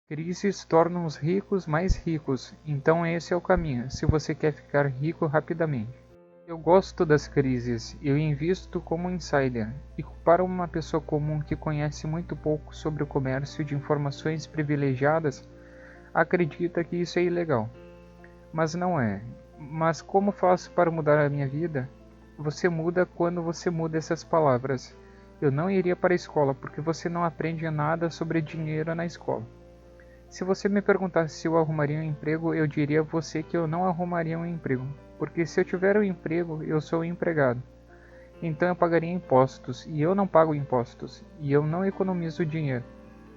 Crises tornam os ricos mais ricos, então esse é o caminho, se você quer ficar rico rapidamente. Eu gosto das crises, eu invisto como insider, e para uma pessoa comum que conhece muito pouco sobre o comércio de informações privilegiadas, acredita que isso é ilegal. Mas não é. Mas como faço para mudar a minha vida? Você muda quando você muda essas palavras. Eu não iria para a escola porque você não aprende nada sobre dinheiro na escola. Se você me perguntasse se eu arrumaria um emprego, eu diria a você que eu não arrumaria um emprego, porque se eu tiver um emprego, eu sou um empregado. Então eu pagaria impostos, e eu não pago impostos, e eu não economizo dinheiro.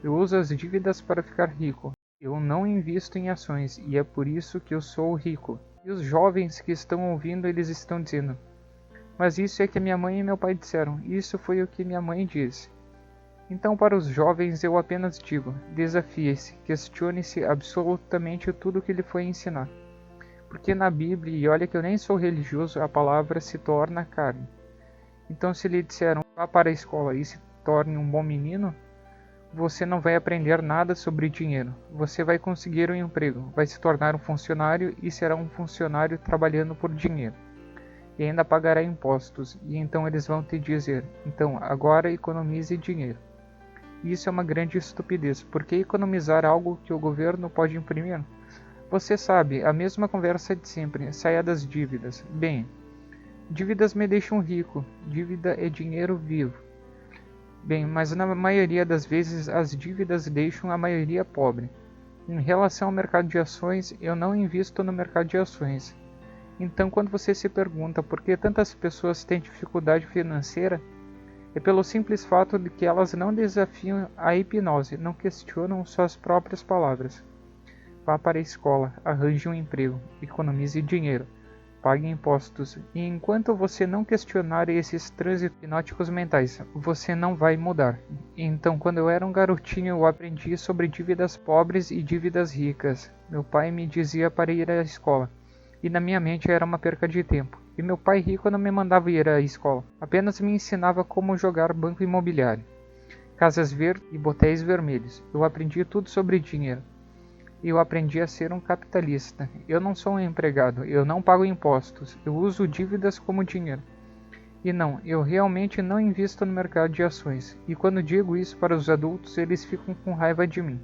Eu uso as dívidas para ficar rico. Eu não invisto em ações, e é por isso que eu sou rico. E os jovens que estão ouvindo, eles estão dizendo: mas isso é que minha mãe e meu pai disseram, isso foi o que minha mãe disse. Então, para os jovens, eu apenas digo: desafie-se, questione-se absolutamente tudo o que lhe foi ensinar. Porque na Bíblia, e olha que eu nem sou religioso, a palavra se torna carne. Então, se lhe disseram: vá para a escola e se torne um bom menino, você não vai aprender nada sobre dinheiro. Você vai conseguir um emprego, vai se tornar um funcionário e será um funcionário trabalhando por dinheiro. E ainda pagará impostos, e então eles vão te dizer: então, agora economize dinheiro. Isso é uma grande estupidez. Por que economizar algo que o governo pode imprimir? Você sabe, a mesma conversa de sempre. Saia das dívidas. Bem, dívidas me deixam rico. Dívida é dinheiro vivo. Bem, mas na maioria das vezes as dívidas deixam a maioria pobre. Em relação ao mercado de ações, eu não invisto no mercado de ações. Então, quando você se pergunta por que tantas pessoas têm dificuldade financeira, é pelo simples fato de que elas não desafiam a hipnose, não questionam suas próprias palavras. Vá para a escola, arranje um emprego, economize dinheiro, pague impostos, e enquanto você não questionar esses trânsitos hipnóticos mentais, você não vai mudar. Então, quando eu era um garotinho, eu aprendi sobre dívidas pobres e dívidas ricas. Meu pai me dizia para ir à escola, e na minha mente era uma perca de tempo. E meu pai rico não me mandava ir à escola, apenas me ensinava como jogar banco imobiliário, casas verdes e botéis vermelhos. Eu aprendi tudo sobre dinheiro. Eu aprendi a ser um capitalista. Eu não sou um empregado, eu não pago impostos, eu uso dívidas como dinheiro. E não, eu realmente não invisto no mercado de ações. E quando digo isso para os adultos, eles ficam com raiva de mim.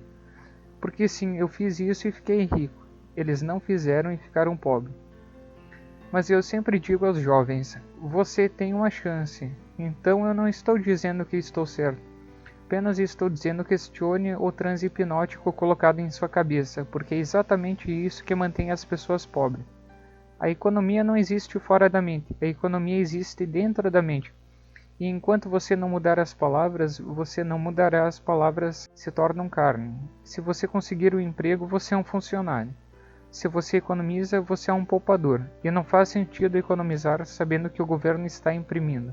Porque sim, eu fiz isso e fiquei rico. Eles não fizeram e ficaram pobres. Mas eu sempre digo aos jovens: você tem uma chance. Então eu não estou dizendo que estou certo. Apenas estou dizendo: questione o transe hipnótico colocado em sua cabeça, porque é exatamente isso que mantém as pessoas pobres. A economia não existe fora da mente, a economia existe dentro da mente. E enquanto você não mudar as palavras, você não mudará, as palavras se tornam carne. Se você conseguir o emprego, você é um funcionário. Se você economiza, você é um poupador, e não faz sentido economizar sabendo que o governo está imprimindo.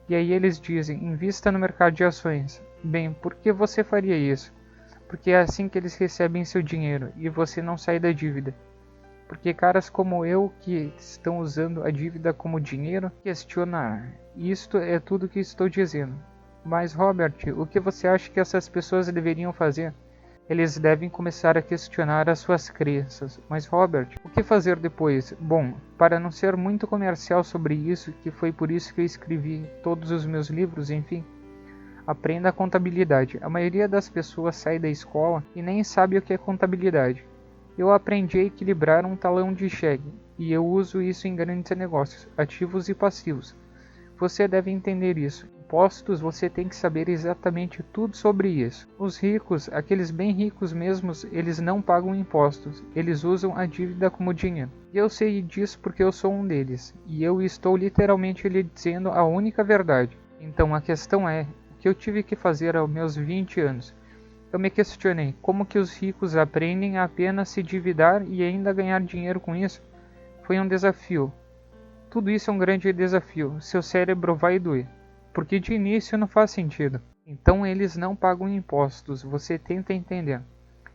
E aí eles dizem: invista no mercado de ações. Bem, por que você faria isso? Porque é assim que eles recebem seu dinheiro, e você não sai da dívida. Porque caras como eu, que estão usando a dívida como dinheiro, questionar. Isto é tudo que estou dizendo. Mas Robert, o que você acha que essas pessoas deveriam fazer? Eles devem começar a questionar as suas crenças. Mas Robert, o que fazer depois? Bom, para não ser muito comercial sobre isso, que foi por isso que eu escrevi todos os meus livros, enfim, aprenda a contabilidade. A maioria das pessoas sai da escola e nem sabe o que é contabilidade. Eu aprendi a equilibrar um talão de cheque, e eu uso isso em grandes negócios, ativos e passivos. Você deve entender isso. Impostos, você tem que saber exatamente tudo sobre isso. Os ricos, aqueles bem ricos mesmos, eles não pagam impostos, eles usam a dívida como dinheiro. E eu sei disso porque eu sou um deles, e eu estou literalmente lhe dizendo a única verdade. Então a questão é, o que eu tive que fazer aos meus 20 anos? Eu me questionei, como que os ricos aprendem a apenas se endividar e ainda ganhar dinheiro com isso? Foi um desafio. Tudo isso é um grande desafio, seu cérebro vai doer. Porque de início não faz sentido. Então eles não pagam impostos, você tenta entender.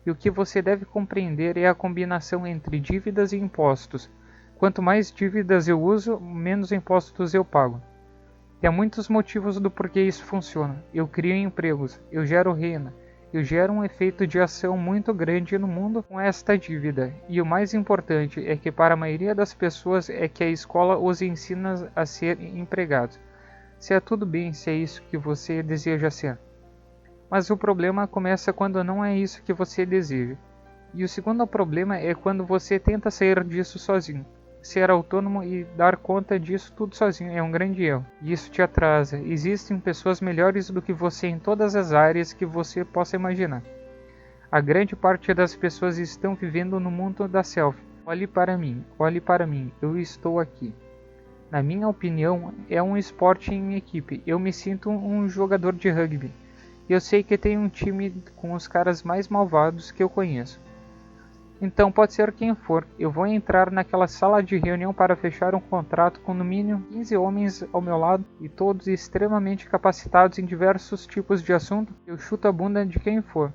E o que você deve compreender é a combinação entre dívidas e impostos. Quanto mais dívidas eu uso, menos impostos eu pago. E há muitos motivos do porquê isso funciona. Eu crio empregos, eu gero renda, Eu gero um efeito de ação muito grande no mundo com esta dívida. E o mais importante é que para a maioria das pessoas é que a escola os ensina a ser empregados. Se é tudo bem, se é isso que você deseja ser. Mas o problema começa quando não é isso que você deseja. E o segundo problema é quando você tenta sair disso sozinho. Ser autônomo e dar conta disso tudo sozinho é um grande erro. E isso te atrasa. Existem pessoas melhores do que você em todas as áreas que você possa imaginar. A grande parte das pessoas estão vivendo no mundo da selfie. Olhe para mim, eu estou aqui. Na minha opinião, é um esporte em equipe. Eu me sinto um jogador de rugby. Eu sei que tem um time com os caras mais malvados que eu conheço. Então pode ser quem for, eu vou entrar naquela sala de reunião para fechar um contrato com no mínimo 15 homens ao meu lado e todos extremamente capacitados em diversos tipos de assunto. Eu chuto a bunda de quem for.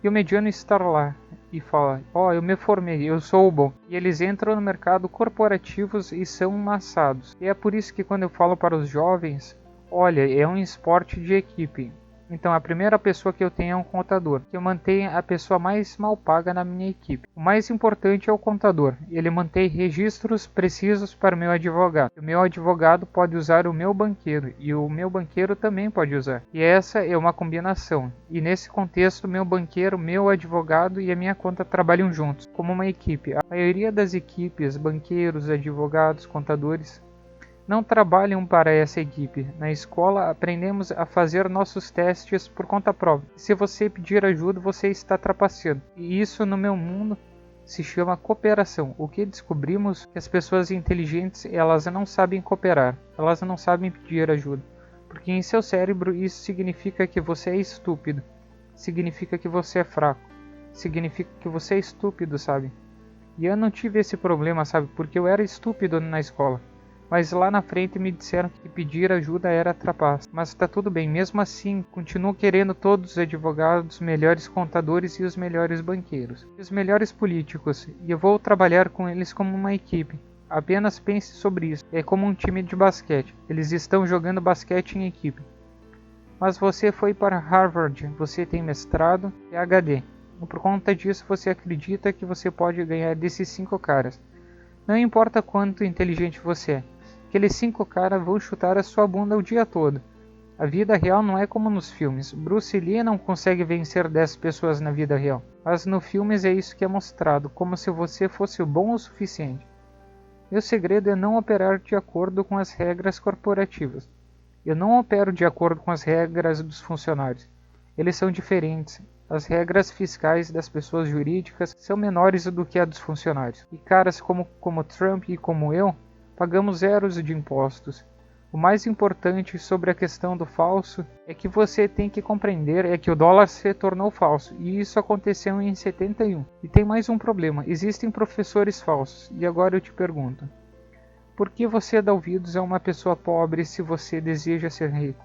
E o mediano está lá e fala, eu me formei, eu sou bom. E eles entram no mercado corporativos e são maçados. E é por isso que quando eu falo para os jovens, olha, é um esporte de equipe. Então a primeira pessoa que eu tenho é um contador, que eu mantenho a pessoa mais mal paga na minha equipe. O mais importante é o contador, ele mantém registros precisos para o meu advogado. O meu advogado pode usar o meu banqueiro e o meu banqueiro também pode usar. E essa é uma combinação. E nesse contexto, meu banqueiro, meu advogado e a minha conta trabalham juntos, como uma equipe. A maioria das equipes, banqueiros, advogados, contadores, não trabalham para essa equipe. Na escola aprendemos a fazer nossos testes por conta própria. Se você pedir ajuda, você está trapaceando. E isso no meu mundo se chama cooperação. O que descobrimos é que as pessoas inteligentes, elas não sabem cooperar. Elas não sabem pedir ajuda. Porque em seu cérebro isso significa que você é estúpido. Significa que você é fraco. Significa que você é estúpido, sabe? E eu não tive esse problema, sabe? Porque eu era estúpido na escola. Mas lá na frente me disseram que pedir ajuda era trapaça. Mas tá tudo bem, mesmo assim, continuo querendo todos os advogados, os melhores contadores e os melhores banqueiros. E os melhores políticos, e eu vou trabalhar com eles como uma equipe. Apenas pense sobre isso, é como um time de basquete, eles estão jogando basquete em equipe. Mas você foi para Harvard, você tem mestrado, PhD. E por conta disso você acredita que você pode ganhar desses 5 caras. Não importa quanto inteligente você é. Aqueles 5 caras vão chutar a sua bunda o dia todo. A vida real não é como nos filmes. Bruce Lee não consegue vencer 10 pessoas na vida real. Mas no filmes é isso que é mostrado, como se você fosse bom o suficiente. E o segredo é não operar de acordo com as regras corporativas. Eu não opero de acordo com as regras dos funcionários. Eles são diferentes. As regras fiscais das pessoas jurídicas são menores do que a dos funcionários. E caras como Trump e como eu, pagamos zeros de impostos. O mais importante sobre a questão do falso é que você tem que compreender é que o dólar se tornou falso. E isso aconteceu em 71. E tem mais um problema. Existem professores falsos. E agora eu te pergunto. Por que você dá ouvidos a uma pessoa pobre se você deseja ser rico?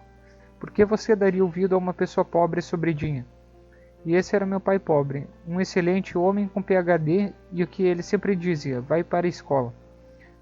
Por que você daria ouvido a uma pessoa pobre sobre dinheiro? E esse era meu pai pobre, um excelente homem com PhD, e o que ele sempre dizia, vai para a escola,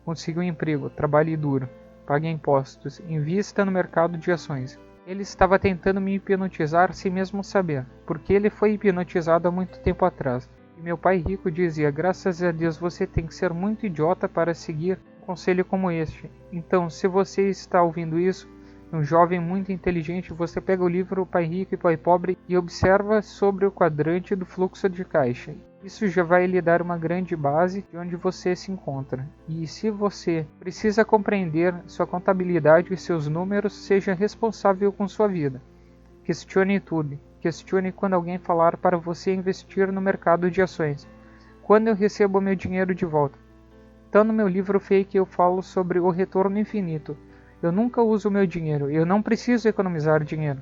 consiga um emprego, trabalhe duro, pague impostos, invista no mercado de ações. Ele estava tentando me hipnotizar sem mesmo saber, porque ele foi hipnotizado há muito tempo atrás. E meu pai rico dizia, graças a Deus você tem que ser muito idiota para seguir um conselho como este. Então, se você está ouvindo isso, um jovem muito inteligente, você pega o livro Pai Rico e Pai Pobre e observa sobre o quadrante do fluxo de caixa. Isso já vai lhe dar uma grande base de onde você se encontra. E se você precisa compreender sua contabilidade e seus números, seja responsável com sua vida. Questione tudo. Questione quando alguém falar para você investir no mercado de ações. Quando eu recebo meu dinheiro de volta? Então no meu livro fake eu falo sobre o retorno infinito. Eu nunca uso o meu dinheiro, eu não preciso economizar dinheiro.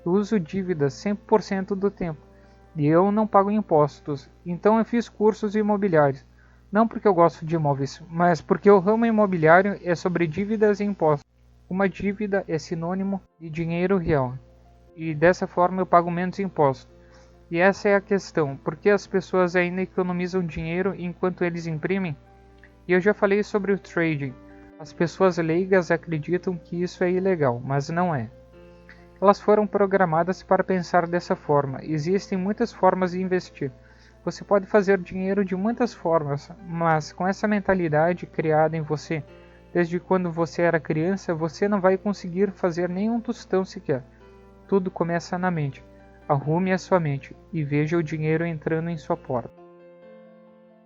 Eu uso dívidas 100% do tempo. E eu não pago impostos. Então eu fiz cursos imobiliários. Não porque eu gosto de imóveis, mas porque o ramo imobiliário é sobre dívidas e impostos. Uma dívida é sinônimo de dinheiro real. E dessa forma eu pago menos impostos. E essa é a questão. Por que as pessoas ainda economizam dinheiro enquanto eles imprimem? E eu já falei sobre o trading. As pessoas leigas acreditam que isso é ilegal, mas não é. Elas foram programadas para pensar dessa forma. Existem muitas formas de investir. Você pode fazer dinheiro de muitas formas, mas com essa mentalidade criada em você, desde quando você era criança, você não vai conseguir fazer nenhum tostão sequer. Tudo começa na mente. Arrume a sua mente e veja o dinheiro entrando em sua porta.